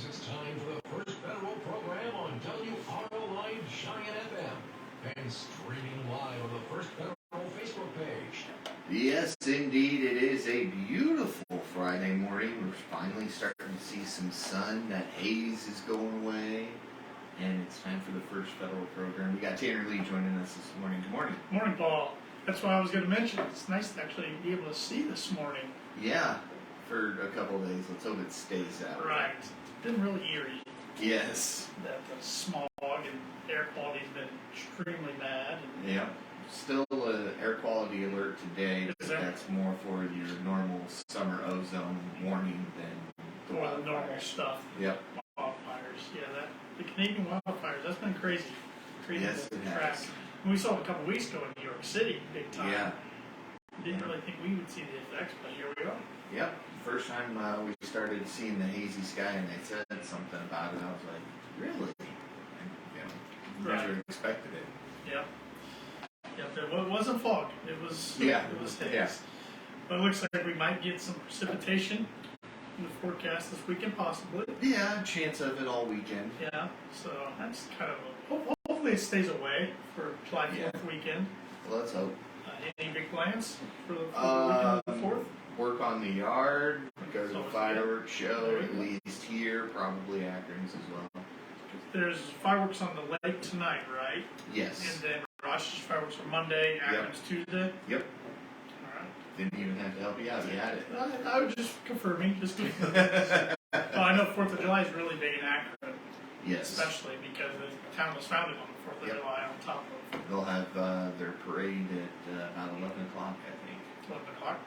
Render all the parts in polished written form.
it's time for the first federal program on WROI Giant FM and streaming live on the First Federal Facebook page. Yes, indeed, it is a beautiful Friday morning. We're finally starting to see some sun. That haze is going away, and it's time for the first federal program. We got Tanner Lee joining us this morning. Good morning. Morning, Paul. That's what I was going to mention. It's nice to actually be able to see this morning. Yeah, for a couple of days. Let's hope it stays that way. Right. It's been really eerie. Yes. That the smog and air quality's been extremely bad. And yeah. Still an air quality alert today, but that's more for your normal summer ozone warning than the normal stuff. Yep. Wildfires. Yeah, the Canadian wildfires, that's been crazy. Yes, it has. And we saw it a couple weeks ago in New York City, big time. Yeah. Didn't really think we would see the effects, but here we are. Yep. First time we started seeing the hazy sky and they said something about it, I was like, really? And, never expected it. Yep. Yep, it wasn't fog. It was haze. Yeah. But it looks like we might get some precipitation in the forecast this weekend, possibly. Yeah, chance of it all weekend. Yeah, so that's kind of hopefully it stays away for July 4th weekend. Well, let's hope. Any big plans for the weekend of the 4th? Work on the yard, go to the fireworks show, at least here, probably Akron's as well. There's fireworks on the lake tonight, right? Yes. And then Rochester's fireworks are Monday, Akron's Tuesday? Yep. All right. Didn't even have to help you out, you had it. I was just confirming. Well, I know 4th of July is really big in Akron. Yes. Especially because the town was founded on the 4th of July on top of. They'll have their parade at about 11 o'clock, I think. 11 o'clock?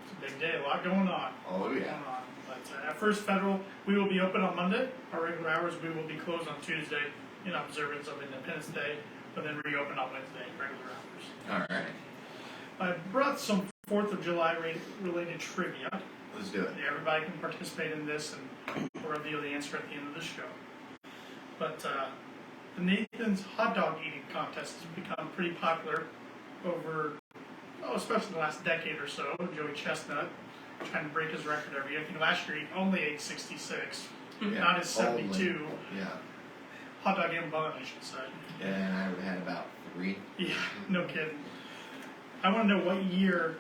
It's a big day, a lot going on. Oh, yeah. But at First Federal, we will be open on Monday. Our regular hours, we will be closed on Tuesday in observance of Independence Day, but then reopen on Wednesday, regular hours. All right. I brought some 4th of July related trivia. Let's do it. Everybody can participate in this, and we'll reveal the answer at the end of the show. But the Nathan's hot dog eating contest has become pretty popular over, especially the last decade or so. Joey Chestnut trying to break his record every year. I think last year he only ate 66, not his 72. Yeah. Hot dog and bun, I should say. And I would have had about 3. Yeah, no kidding. I want to know what year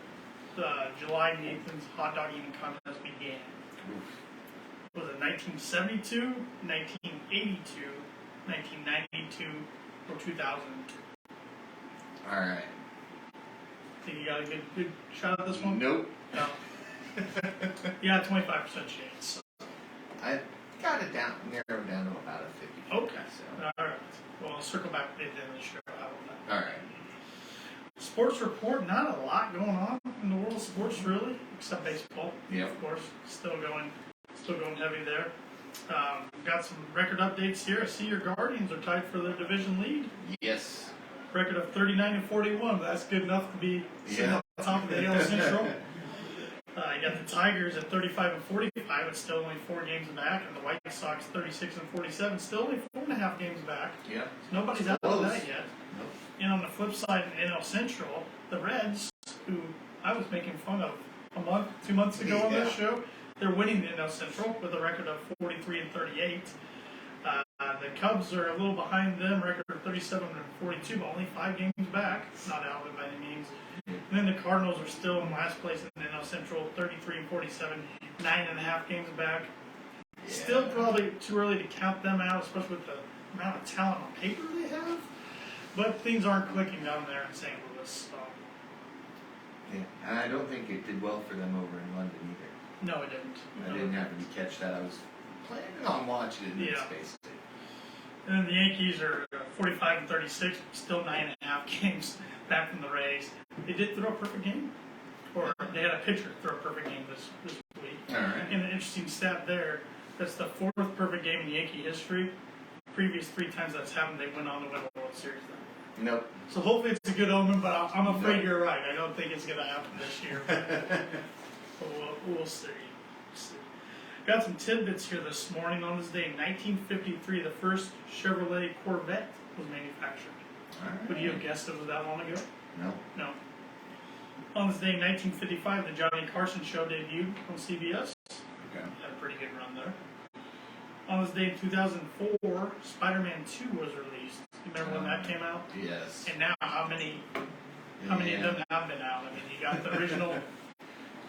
the July Nathan's hot dog eating contest began. Oof. Was it 1972, 1982, 1992, or 2002? All right. Think you got a good shot at this one? Nope. No. Yeah, 25% chance. So. I got it narrowed down to about a 50. Okay. So. All right. Well, I'll circle back at the end of the show. How about that? All right. Sports report. Not a lot going on in the world of sports, really, except baseball. Yeah. Of course, still going heavy there. Got some record updates here. I see your Guardians are tied for their division lead. Yes. Record of 39-41. That's good enough to be sitting on top of the AL Central. You got the Tigers at 35-45. It's still only 4 games back, and the White Sox 36-47. Still only 4.5 games back. Yeah. So nobody's out of that yet. Nope. And on the flip side, in NL Central, the Reds, who I was making fun of 2 months ago on this show, they're winning the NL Central with a record of 43-38. The Cubs are a little behind them, record of 37-42, but only 5 games back. Not out by any means. And then the Cardinals are still in last place in the NL Central, 33-47, 9.5 games back. Yeah. Still probably too early to count them out, especially with the amount of talent on paper they have. But things aren't clicking down there in St. Louis. So. Yeah, and I don't think it did well for them over in London either. No, it didn't. I didn't happen to catch that. I was planning on watching it in space. And then the Yankees are 45-36, still 9.5 games back from the Rays. They did throw a perfect game, or they had a pitcher throw a perfect game this week. All right. And an interesting stat there, that's the 4th perfect game in Yankee history. Previous 3 times that's happened, they went on to win a World Series. Nope. So hopefully it's a good omen, but I'm afraid you're right. I don't think it's going to happen this year. But we'll see. Got some tidbits here this morning. On this day in 1953, the first Chevrolet Corvette was manufactured. Right. Would you have guessed it was that long ago? No. On this day in 1955, the Johnny Carson Show debuted on CBS. Okay. Had a pretty good run there. On this day in 2004, Spider-Man 2 was released. You remember when that came out? Yes. And now, how many of them have been out? I mean, you got the original,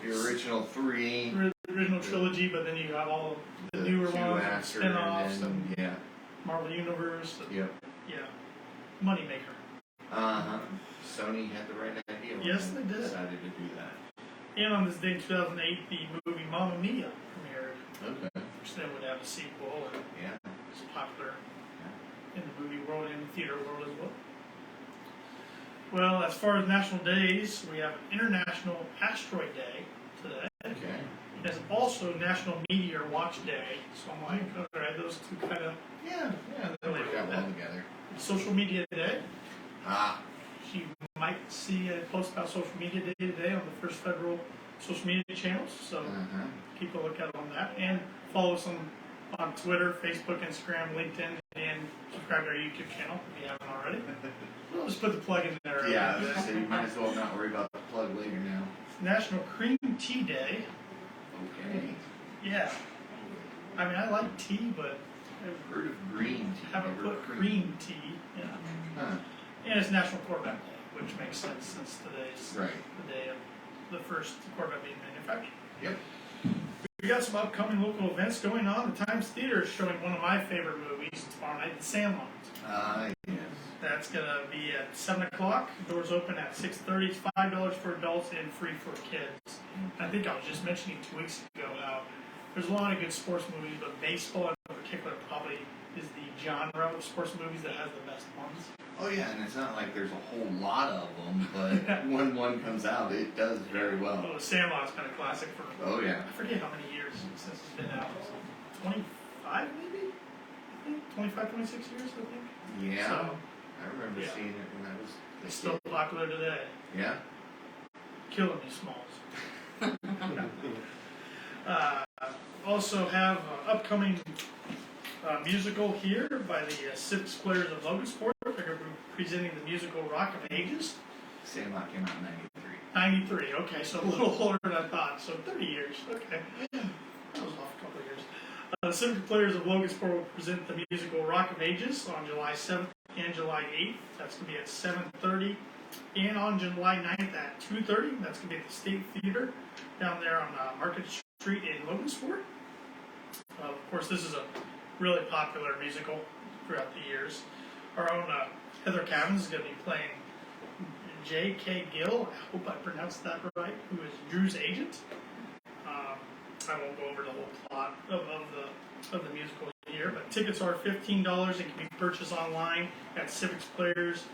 The original 3. original trilogy, but then you got all the newer 2 ones, after, spin-offs, and and Marvel Universe. Yep. Yeah, moneymaker. Sony had the right idea when Yes, they did. decided to do that. And on this day in 2008, the movie Mamma Mia premiered, Okay. which then would have a sequel, and Yeah. it's popular in the movie world and the theater world as well. Well, as far as national days, we have International Asteroid Day today. Okay. There's also National Meteor Watch Day, so I'm like, all right, those two kind of Yeah, they work out well together. Social Media Day. Ah. You might see a post about Social Media Day today on the first federal social media channels, so keep a lookout on that. And follow us on Twitter, Facebook, Instagram, LinkedIn, and subscribe to our YouTube channel if you haven't already. We'll just put the plug in there. Yeah, so you might as well not worry about the plug later now. National Cream Tea Day. Okay. Yeah. I mean, I like tea, but I've heard of green tea. I haven't never put cream tea. Yeah. Huh. And it's National Corvette Day, which makes sense since today's Right. the day of the first Corvette being manufactured. Yep. We got some upcoming local events going on. The Times Theater is showing one of my favorite movies tomorrow night, The Sandlot. Yes. That's going to be at 7 o'clock. Doors open at 6:30. It's $5 for adults and free for kids. I think I was just mentioning 2 weeks ago how there's a lot of good sports movies, but baseball in particular probably is the genre of sports movies that has the best ones. Oh yeah, and it's not like there's a whole lot of them, but when one comes out, it does very well. Well, The Sandlot's been a classic for, Oh yeah. I forget how many years since it's been out. 25 maybe? I think 25, 26 years, I think. Yeah. So, I remember yeah. seeing it when I was a it's still kid. popular today. Yeah. Killing me, Smalls. Also have upcoming musical here by the Civics Players of Logansport. They're going to be presenting the musical Rock of Ages. Sandlot came out in 93. 93, okay, so a little older than I thought, so 30 years, okay. That was off a couple of years. The Civic Players of Logansport will present the musical Rock of Ages on July 7th and July 8th. That's going to be at 7:30. And on July 9th at 2:30. That's going to be at the State Theater down there on Market Street in Logansport. Of course, this is a really popular musical throughout the years. Our own Heather Cavins is going to be playing J.K. Gill, I hope I pronounced that right, who is Drew's agent. I won't go over the whole plot of the musical here, but tickets are $15 and can be purchased online at Civics Players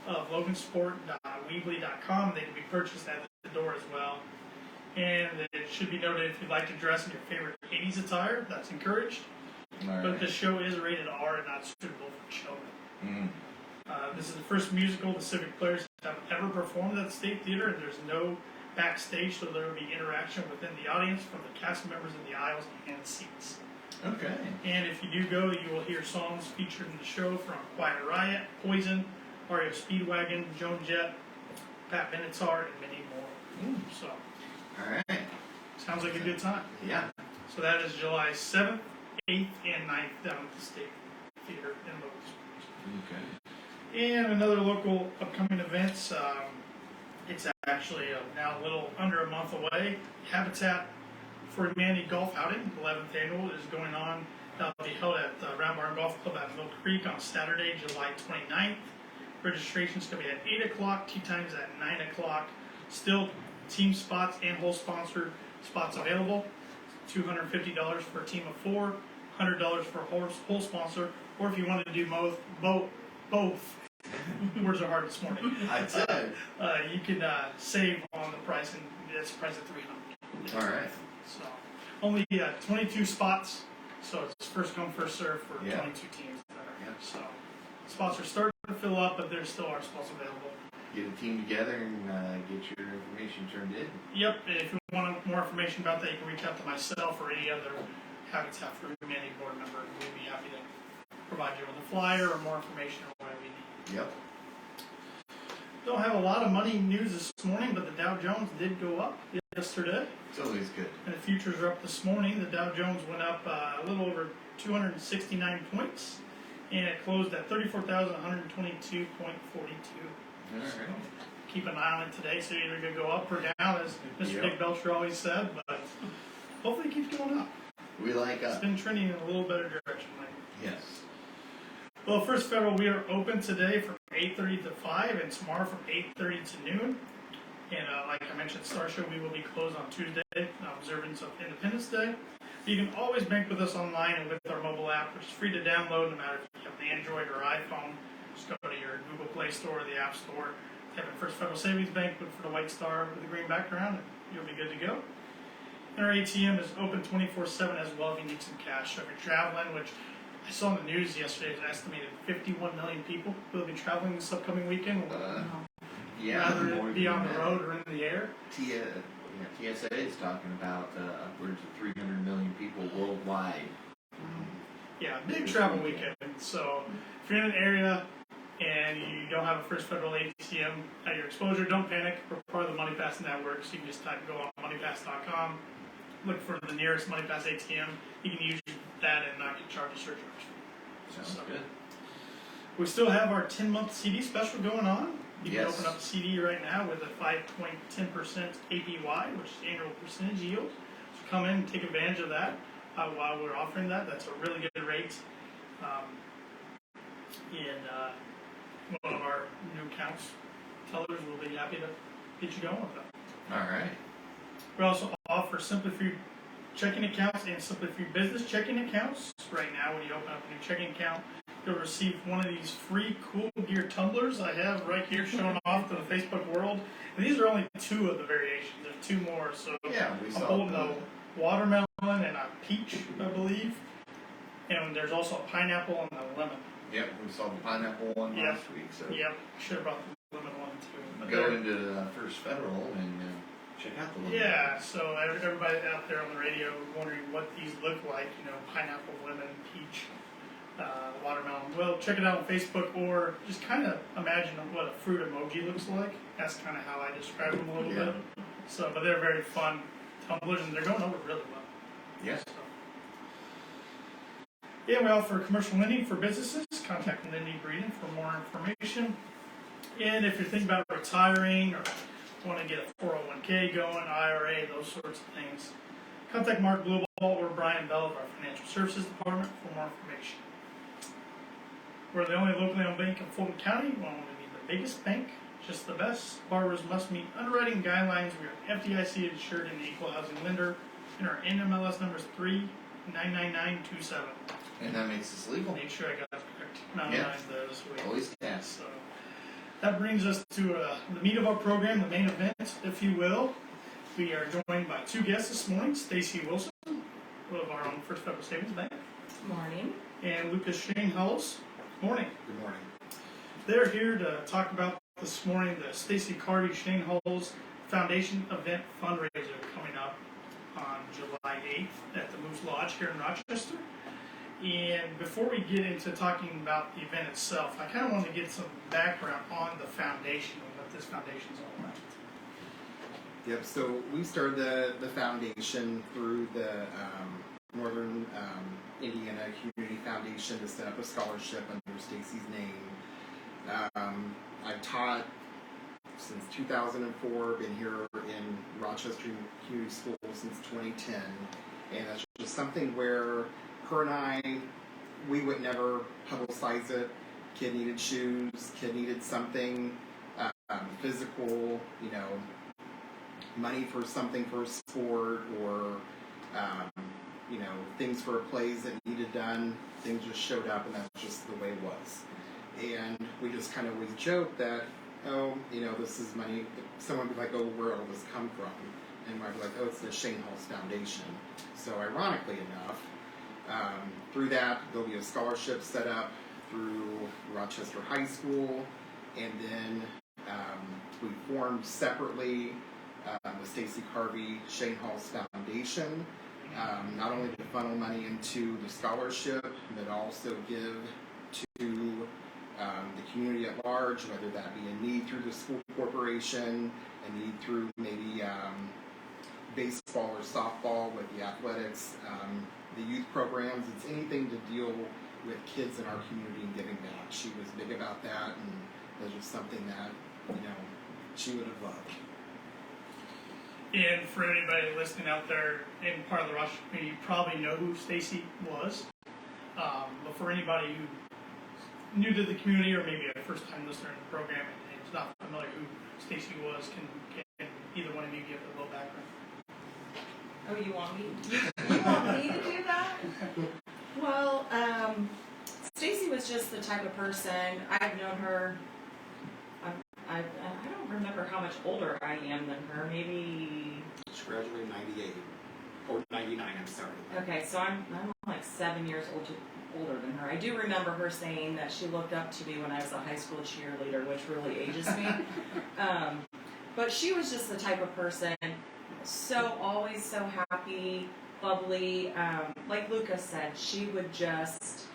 of Logansport.weebly.com. They can be purchased at the door as well. And it should be noted if you'd like to dress in your favorite 80s attire, that's encouraged. All But right. the show is rated R and not suitable for children. Mm. This is the first musical the Civic Players have ever performed at the State Theater, and there's no backstage, so there will be interaction within the audience from the cast members in the aisles and seats. Okay. And if you do go, you will hear songs featured in the show from Quiet Riot, Poison, REO Speedwagon, Joan Jett, Pat Benatar, and many more. So, All right. sounds like a good time. Yeah. So that is July 7th, 8th, and 9th down at the State Theater in Logansport. Okay. And another local upcoming events, it's actually now a little under a month away. Habitat for Humanity Golf Outing, 11th annual, is going on. That'll be held at Round Barn Golf Club at Mill Creek on Saturday, July 29th. Registration's going to be at 8 o'clock, tee times at 9 o'clock. Still team spots and whole sponsor spots available. $250 for a team of 4, $100 for a whole sponsor, or if you want to do both. Words are hard this morning. I'd say. You can save on the price, and it's priced at $300. All right. So only 22 spots, so it's first come first serve for 22 teams there. Yep. So spots are starting to fill up, but there still are spots available. Get a team together and get your information turned in. Yep. If you want more information about that, you can reach out to myself or any other Habitat for Humanity board member. We'd be happy to provide you with a flyer or more information or whatever you need. Yep. Don't have a lot of money news this morning, but the Dow Jones did go up yesterday. It's always good. And the futures are up this morning. The Dow Jones went up a little over 269 points, and it closed at 34,122.42. All right. Keep an eye on it today, so either going to go up or down, as Mr. Dick Belcher always said, but hopefully it keeps going up. We like It's been trending in a little better direction lately. Yes. Well, First Federal, we are open today from 8:30 to 5, and tomorrow from 8:30 to noon. And like I mentioned, Star Show, we will be closed on Tuesday, observance of Independence Day. You can always bank with us online and with our mobile app, which is free to download no matter if you have an Android or iPhone. Just go to your Google Play Store or the App Store, type in First Federal Savings Bank, look for the white star with the green background, and you'll be good to go. And our ATM is open 24/7 as well if you need some cash. So if you're traveling, which I saw in the news yesterday, it's estimated 51 million people will be traveling this upcoming weekend. Yeah, Rather more it be than on the that. road or in the air. TSA is talking about upwards of 300 million people worldwide. Yeah, big travel weekend. So if you're in an area and you don't have a First Federal ATM at your exposure, don't panic. We're part of the MoneyPass network, so you can just go on moneypass.com, look for the nearest MoneyPass ATM. You can use that and not get charged a surcharge. Sounds good. We still have our 10-month CD special going on. You can Yes. open up a CD right now with a 5.10% APY, which is annual percentage yield. So come in and take advantage of that while we're offering that. That's a really good rate. One of our new accounts tellers will be happy to get you going with that. All right. We also offer Simply Free checking accounts and Simply Free business checking accounts. Right now, when you open up a new checking account, you'll receive one of these free Cool Gear tumblers I have right here showing off to the Facebook world. And these are only 2 of the variations. There's 2 more. So Yeah, we I'm saw holding the- a watermelon and a peach, I believe. And there's also a pineapple and a lemon. Yep, we saw the pineapple one Yep. last week. So Yep, I should have brought the lemon one too. But go they're- into First Federal and check out the lemon. Yeah, so everybody out there on the radio wondering what these look like, pineapple, lemon, peach, watermelon. Well, check it out on Facebook, or just kind of imagine what a fruit emoji looks like. That's kind of how I describe them a little bit. So, but they're very fun tumblers, and they're going over really well. Yes. So. Yeah, we offer commercial lending for businesses. Contact Lindy Breeden for more information. And if you're thinking about retiring or want to get a 401k going, IRA, those sorts of things, contact Mark Blueball or Brian Bell of our Financial Services Department for more information. We're the only locally owned bank in Fulton County. We want to be the biggest bank, just the best. Borrowers must meet underwriting guidelines. We are FDIC insured and equal housing lender, and our NMLS number is 3999927. And that makes us legal. Make sure I got that correct. Memorize those. Always can. So that brings us to the meat of our program, the main event, if you will. We are joined by 2 guests this morning: Stacey Wilson, of our own First Federal Savings Bank, Morning. and Lukas Schoenhals. Morning. Good morning. They're here to talk about this morning the Stacey Carvey Schoenhals Foundation event fundraiser coming up on July 8th at the Moose Lodge here in Rochester. And before we get into talking about the event itself, I kind of want to get some background on the foundation and what this foundation is all about. Yep, so we started the foundation through the Northern Indiana Community Foundation to set up a scholarship under Stacey's name. I've taught since 2004, been here in Rochester Community School since 2010, and that's just something where her and I, we would never publicize it. Kid needed shoes, kid needed something physical, money for something for sport, or things for plays that needed done. Things just showed up, and that's just the way it was. And we just kind of always joke that, this is money. Someone would be like, oh, where will this come from? And I'd be like, oh, it's the Schoenhals Foundation. So ironically enough, through that, there'll be a scholarship set up through Rochester High School, and then we formed separately the Stacey Carvey Schoenhals Foundation, not only to funnel money into the scholarship, but also give to the community at large, whether that be a need through the school corporation, a need through maybe baseball or softball with the athletics, the youth programs. It's anything to deal with kids in our community and giving back. She was big about that, and it was just something that, she would have loved. And for anybody listening out there in part of the Rochester community, you probably know who Stacey was. But for anybody who new to the community or maybe a first time listener in the program and is not familiar who Stacey was, can either one of you give a little background? Oh, you want me? You want me to do that? Well, Stacey was just the type of person. I've known her. I don't remember how much older I am than her. Maybe. She graduated in 98 or 99. I'm sorry. Okay, so I'm like 7 years older than her. I do remember her saying that she looked up to me when I was a high school cheerleader, which really ages me. But she was just the type of person. Always so happy, bubbly. Like Lukas said, she would just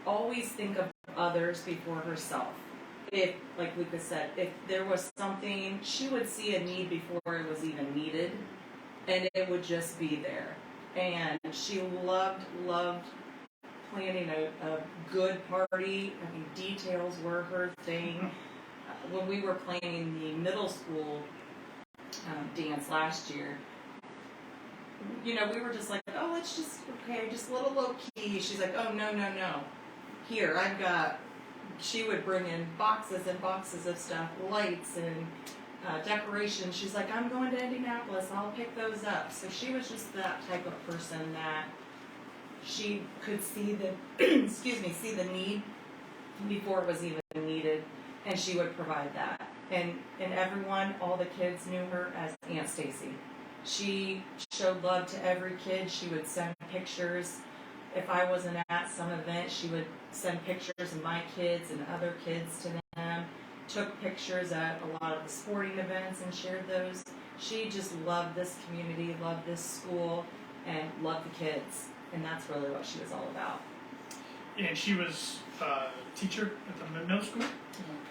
always think of others before herself. If, like Lukas said, if there was something, she would see a need before it was even needed, and it would just be there. And she loved planning a good party. I mean, details were her thing. When we were planning the middle school dance last year, we were just like, oh, let's just a little low key. She's like, oh, no. Here, she would bring in boxes and boxes of stuff, lights and decorations. She's like, I'm going to Indianapolis, I'll pick those up. So she was just that type of person that she could see the need before it was even needed, and she would provide that. And everyone, all the kids knew her as Aunt Stacey. She showed love to every kid. She would send pictures. If I wasn't at some event, she would send pictures of my kids and other kids to them. Took pictures at a lot of the sporting events and shared those. She just loved this community, loved this school, and loved the kids. And that's really what she was all about. And she was a teacher at the middle school,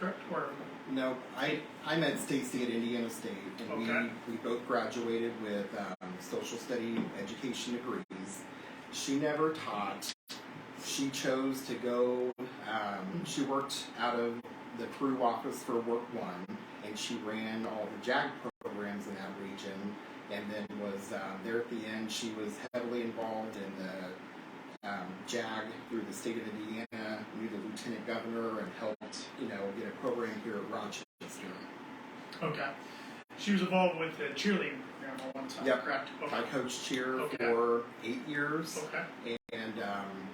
correct? Or no, I met Stacey at Indiana State, and okay. we both graduated with social study education degrees. She never taught. She chose to go. She worked out of the Peru office for Work One, and she ran all the JAG programs in that region. And then was there at the end. She was heavily involved in the JAG through the state of Indiana. Knew the lieutenant governor and helped, get a program here at Rochester. Okay. She was involved with the cheerleading program at one time, yep. Correct? Okay. I coached cheer okay. for 8 years. Okay. And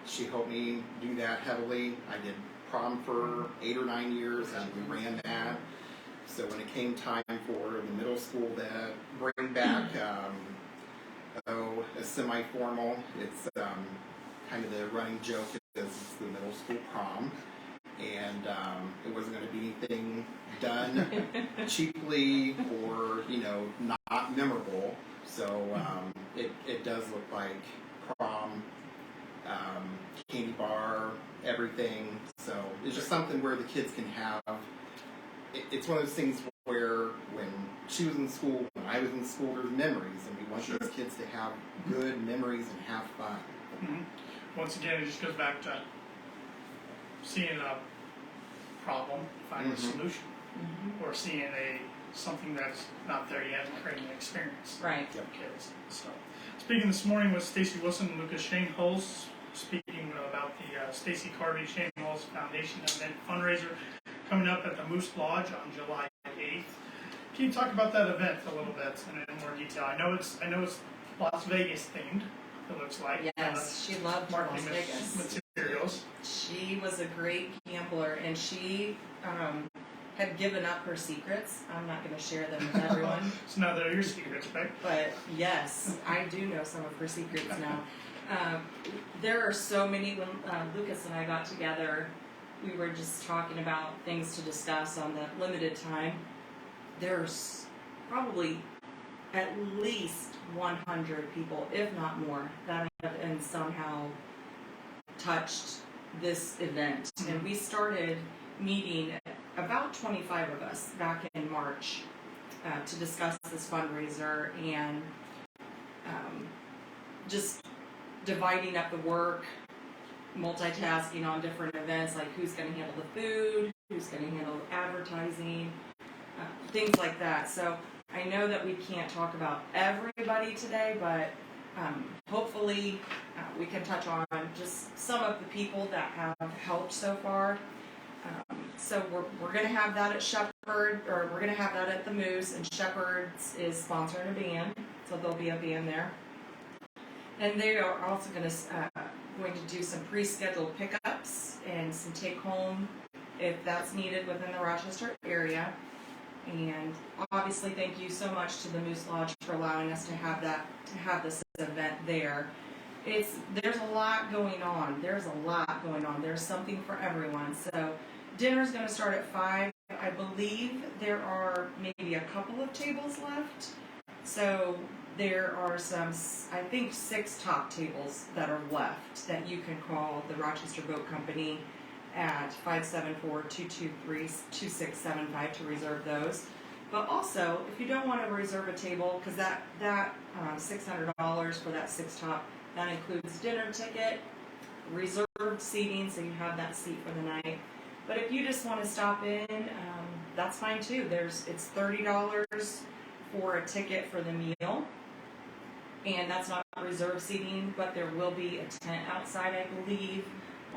she helped me do that heavily. I did prom for 8 or 9 years, and we ran that. So when it came time for the middle school to bring back a semi-formal, it's kind of the running joke because it's the middle school prom, and it wasn't going to be anything done cheaply or not memorable. So it does look like prom, candy bar, everything. So it's just something where the kids can have. It's one of those things where when she was in school, when I was in school, there's memories, and we want those kids to have good memories and have fun. Mm-hmm. Once again, it just goes back to seeing a problem, finding a solution, or seeing something that's not there yet and creating an experience right. for kids. So, speaking this morning with Stacey Wilson and Lukas Schoenhals, speaking about the Stacey Carvey Schoenhals Foundation event fundraiser coming up at the Moose Lodge on July 8th. Can you talk about that event a little bit in more detail? I know it's Las Vegas themed. It looks like. Yes, she loved Las Vegas materials. She was a great gambler, and she had given up her secrets. I'm not going to share them with everyone. So now they're your secrets, right? But yes, I do know some of her secrets now. There are so many. When Lukas and I got together, we were just talking about things to discuss on the limited time. There's probably at least 100 people, if not more, that have and somehow touched this event. And we started meeting, about 25 of us, back in March. to discuss this fundraiser and just dividing up the work, multitasking on different events, like who's going to handle the food, who's going to handle advertising, things like that. So I know that we can't talk about everybody today, but hopefully we can touch on just some of the people that have helped so far. So we're going to have that at Shepherd, or we're going to have that at the Moose, and Shepherd's is sponsoring a band, so there'll be a band there. And they are also going to do some pre-scheduled pickups and some take-home if that's needed within the Rochester area. And obviously, thank you so much to the Moose Lodge for allowing us to have this event there. There's a lot going on. There's something for everyone. So dinner's going to start at 5. I believe there are maybe a couple of tables left. So there are I think 6 top tables that are left that you can call the Rochester Boat Company at 574-223-2675 to reserve those. But also, if you don't want to reserve a table, because that $600 for that 6 top, that includes dinner ticket, reserved seating, so you have that seat for the night. But if you just want to stop in, that's fine too. It's $30 for a ticket for the meal, and that's not reserved seating, but there will be a tent outside, I believe,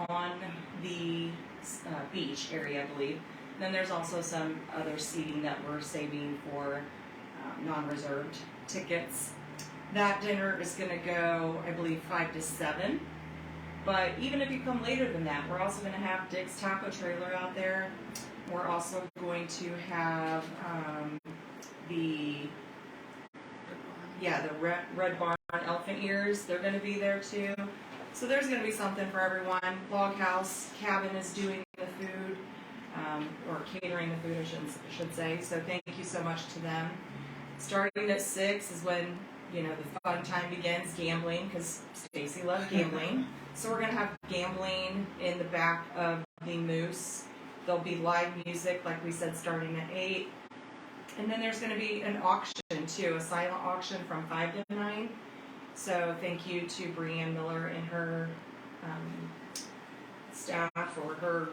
on the beach area, I believe. Then there's also some other seating that we're saving for non-reserved tickets. That dinner is going to go, I believe, 5 to 7. But even if you come later than that, we're also going to have Dick's Taco Trailer out there. We're also going to have the Red Barn Elephant Ears. They're going to be there too. So there's going to be something for everyone. Log House Cabin is doing the food, or catering the food, I should say. So thank you so much to them. Starting at 6 is when the fun time begins, gambling, because Stacey loves gambling. So we're going to have gambling in the back of the Moose. There'll be live music, like we said, starting at 8. And then there's going to be an auction too, a silent auction from 5 to 9. So thank you to Brianne Miller and her staff, or her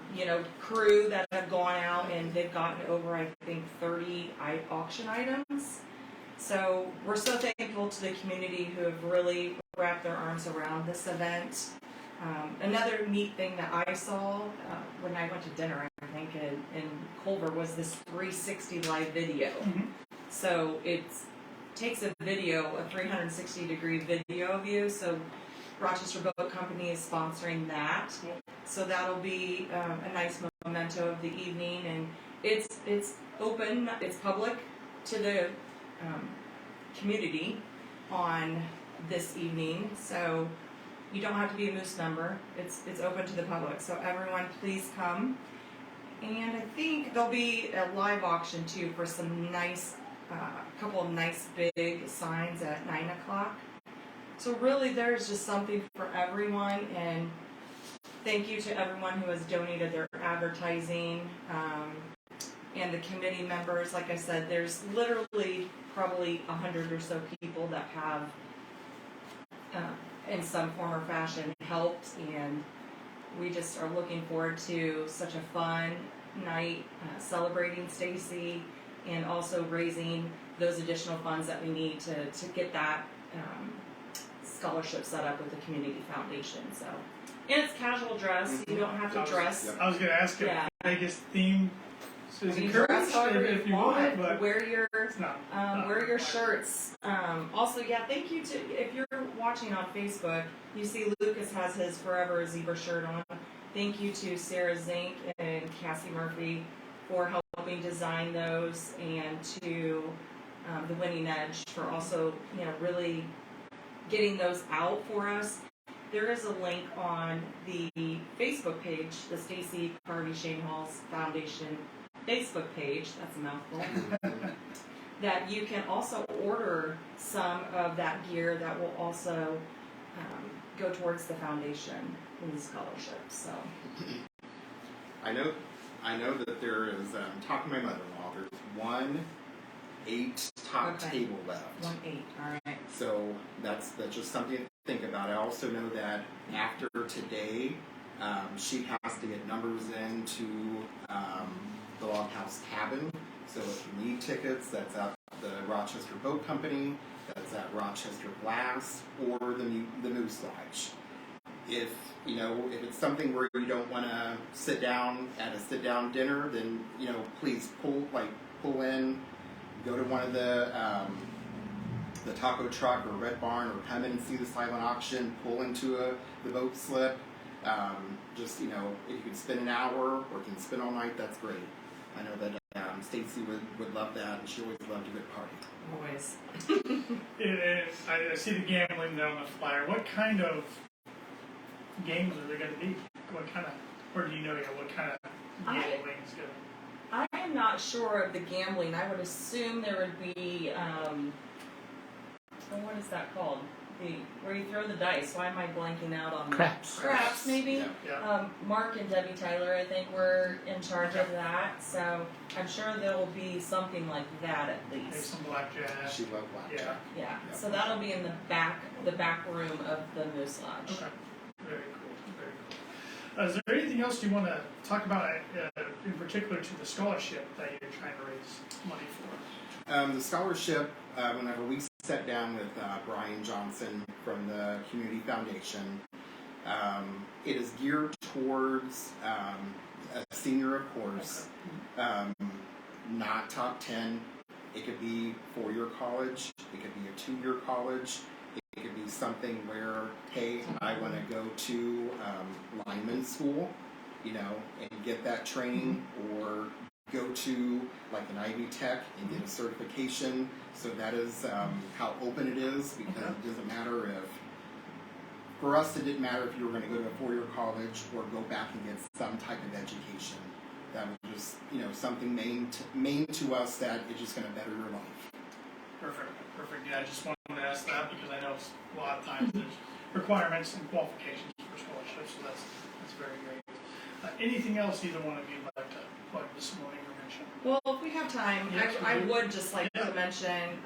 crew that have gone out, and they've gotten over, I think, 30 auction items. So we're so thankful to the community who have really wrapped their arms around this event. Another neat thing that I saw when I went to dinner, I think, in Culver, was this 360 live video. Mm-hmm. So it takes a 360-degree video of you. So Rochester Boat Company is sponsoring that. So that'll be a nice memento of the evening. And it's open, it's public to the community on this evening. So you don't have to be a Moose member. It's open to the public. So everyone, please come. And I think there'll be a live auction too for some nice, couple of nice big signs at 9 o'clock. So really, there's just something for everyone. And thank you to everyone who has donated their advertising, and the committee members. Like I said, there's literally probably 100 or so people that have, in some form or fashion, helped, and we just are looking forward to such a fun night, celebrating Stacey, and also raising those additional funds that we need to get that scholarship set up with the Community Foundation. So, and it's casual dress. You don't have to dress. I was going to ask if Vegas theme is You encouraged dress however if you want, want, but wear your it's not. wear your shirts. Also, thank you to, if you're watching on Facebook, you see Lukas has his Forever Zebra shirt on. Thank you to Sarah Zink and Cassie Murphy for helping design those, and to the Winning Edge for also really getting those out for us. There is a link on the Facebook page, the Stacey Carvey Schoenhals Foundation Facebook page, that's a mouthful, that you can also order some of that gear that will also go towards the foundation in the scholarship. So I know that there is, talking to my mother-in-law, there's one 8 top Okay. table left. 1-8. All right. So that's just something to think about. I also know that after today, she has to get numbers into the Log House Cabin. So if you need tickets, that's at the Rochester Boat Company, that's at Rochester Glass, or the Moose Lodge. If it's something where you don't want to sit down at a sit-down dinner, then please pull in, go to one of the taco truck or Red Barn, or come in and see the silent auction, pull into the boat slip. If you can spend an hour or can spend all night, that's great. I know that Stacey would love that, and she always loved a good party. Always. I see the gambling there on the flyer. What kind of games are there going to be? Or do you know what kind of gambling is going to I am not sure of the gambling. I would assume there would be, what is that called? Where you throw the dice. Why am I blanking out on Craps. Craps, maybe? Yeah. Mark and Debbie Tyler, I think, were in charge of that. So I'm sure there will be something like that at Maybe least. some blackjack? She loved blackjack. Yeah. Yeah. So that'll be in the back room of the Moose Lodge. Okay. Very cool. Very cool. Is there anything else you want to talk about in particular to the scholarship that you're trying to raise money for? The scholarship, whenever we sat down with Brian Johnson from the Community Foundation, it is geared towards a senior, of course, not top 10. It could be 4-year college, it could be a 2-year college, it could be something where, hey, I want to go to lineman school, and get that training, or go to like an Ivy Tech and get a certification. So that is how open it is, because it doesn't matter for us, it didn't matter if you were going to go to a 4-year college or go back and get some type of education. That was just, something main to us that is just going to better your life. Perfect. Yeah, I just wanted to ask that because I know a lot of times there's requirements and qualifications for scholarships, so that's very great. Anything else either one of you would like to plug this morning or mention? Well, if we have time, Yes, we I do. would just like to mention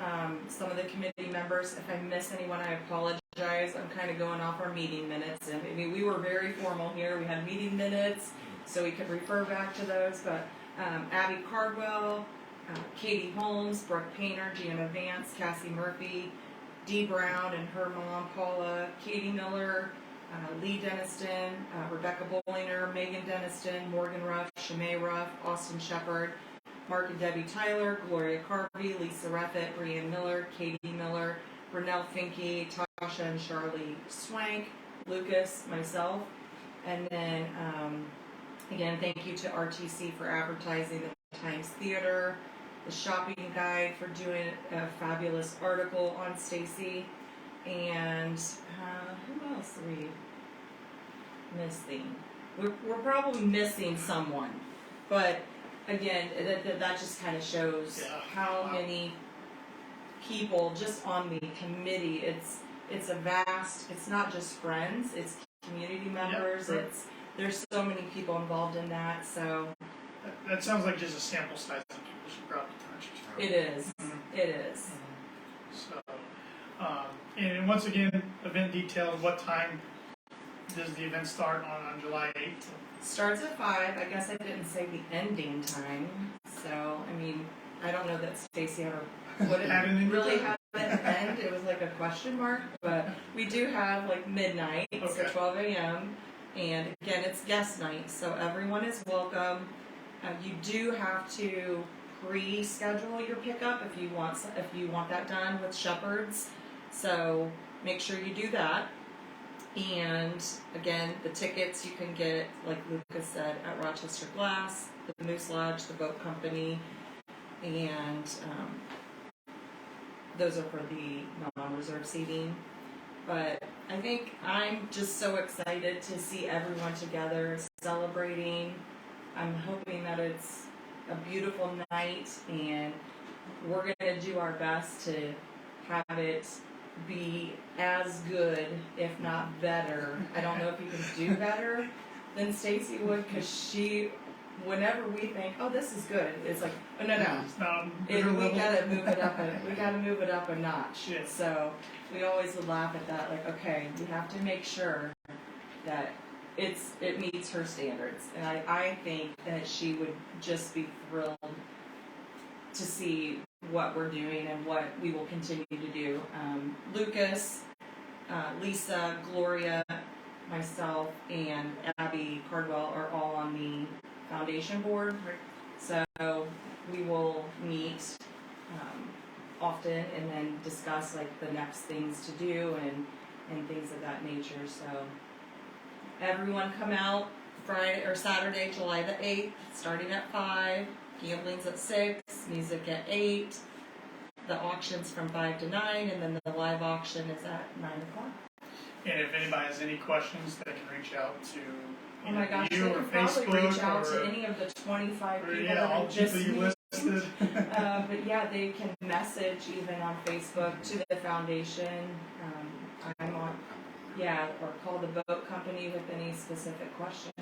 some of the committee members. If I miss anyone, I apologize. I'm kind of going off our meeting minutes, and we were very formal here. We had meeting minutes, so we could refer back to those. But Abby Cardwell, Katie Holmes, Brooke Painter, Gianna Vance, Cassie Murphy, Dee Brown and her mom Paula, Katie Miller, Lee Deniston, Rebecca Bollinger, Megan Deniston, Morgan Ruff, Shemay Ruff, Austin Shepard, Mark and Debbie Tyler, Gloria Carvey, Lisa Reffett, Brianne Miller, Katie Miller, Brunelle Finke, Tasha and Charlie Swank, Lucas, myself, and then again, thank you to RTC for advertising the Times Theater, the Shopping Guide for doing a fabulous article on Stacey, and who else are we missing? We're probably missing someone, but again, that just kind of shows how many people just on the committee. It's a vast. It's not just friends. It's community members. Right. There's so many people involved in that. So That sounds like just a sample size that people should probably touch. it is. It is. So, and once again, event details. What time does the event start on July 8th? Starts at 5. I guess I didn't say the ending time. So I don't know that Stacey ever would Had have an ending really time? had an end. It was like a question mark, but we do have like midnight, so Okay. 12 a.m. And again, it's guest night, so everyone is welcome. You do have to pre-schedule your pickup if you want that done with Shepherds. So make sure you do that. And again, the tickets you can get, like Lucas said, at Rochester Glass, the Moose Lodge, the Boat Company, and those are for the non-reserve seating. But I think I'm just so excited to see everyone together celebrating. I'm hoping that it's a beautiful night, and we're going to do our best to have it be as good, if not better. I don't know if you can do better than Stacey would, because she whenever we think, oh, this is good, it's like, oh, no, no. It's not We gotta move it up. We gotta move it up a notch. Yeah. So we always would laugh at that. Like, okay, we have to make sure that it meets her standards. And I think that she would just be thrilled to see what we're doing and what we will continue to do. Lucas, Lisa, Gloria, myself, and Abby Cardwell are all on the foundation board. So we will meet often and then discuss like the next things to do and things of that nature. So everyone come out Friday or Saturday, July the 8th, starting at 5. Gambling's at 6, music at 8. The auction's from 5 to 9, and then the live auction is at 9 o'clock. And if anybody has any questions, they can reach out to Oh my gosh, they you or can probably Facebook reach out or to any of the 25 people yeah, that all have the just people you met. listed. But yeah, they can message even on Facebook to the foundation. I'm on, yeah, or call the boat company with any specific questions.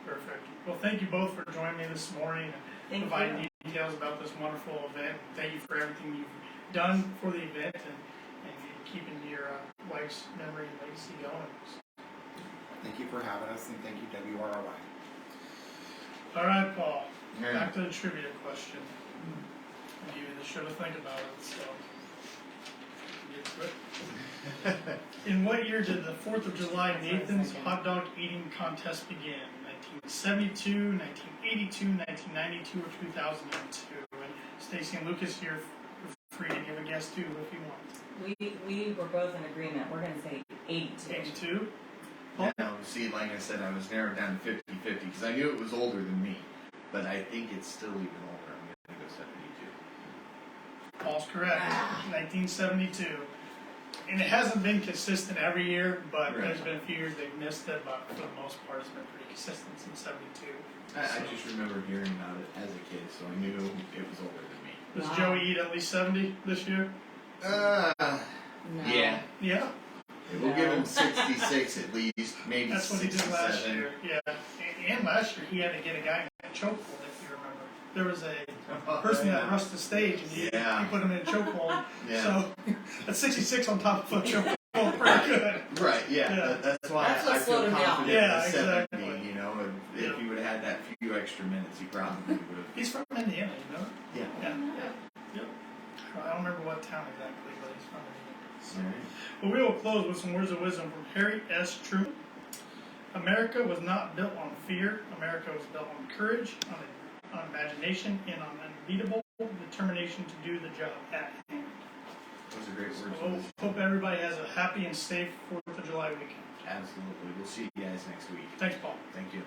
Perfect. Well, thank you both for joining me this morning and Thank providing you. details about this wonderful event. Thank you for everything you've done for the event and keeping your wife's memory and legacy going. Thank you for having us, and thank you, WROI. All right, Paul. Yeah. Back to the trivia question. You should have think about it. So get to it. In what year did the 4th of July Nathan's hot dog eating contest begin? 1972, 1982, 1992, or 2002? And Stacey and Lucas, you're free to give a guess too if you want. We were both in agreement. We're going to say 82. 82? Now, see, like I said, I was narrowed down to 50-50 because I knew it was older than me, but I think it's still even older. I'm going to go 72. Paul's correct. 1972. And it hasn't been consistent every year, but Right. there's been a few years they've missed it, but for the most part it's been pretty consistent since 72. I just remember hearing about it as a kid, so I knew it was older than me. Does Wow. Joey eat at least 70 this year? No. Yeah. Yeah, We'll give him 66 at least, maybe that's what he did 67. last year. Yeah, and last year he had to get a guy in a chokehold, if you remember. There was a person that rushed the stage and he put him in a chokehold. Yeah. So at 66 on top of a chokehold, pretty good. Right, yeah. Yeah. That's why That's what I feel slowed him down. confident Yeah, with 70, exactly. you know, if he would have had that few extra minutes, he probably would have. He's from Indiana, you know? Yeah. Yeah. I don't remember what town exactly, but he's from Indiana. Alright. But we will close with some words of wisdom from Harry S. Truman. America was not built on fear. America was built on courage, on imagination, and on unbeatable determination to do the job at hand. Those are great words. So we'll hope everybody has a happy and safe 4th of July weekend. Absolutely. We'll see you guys next week. Thanks, Paul. Thank you.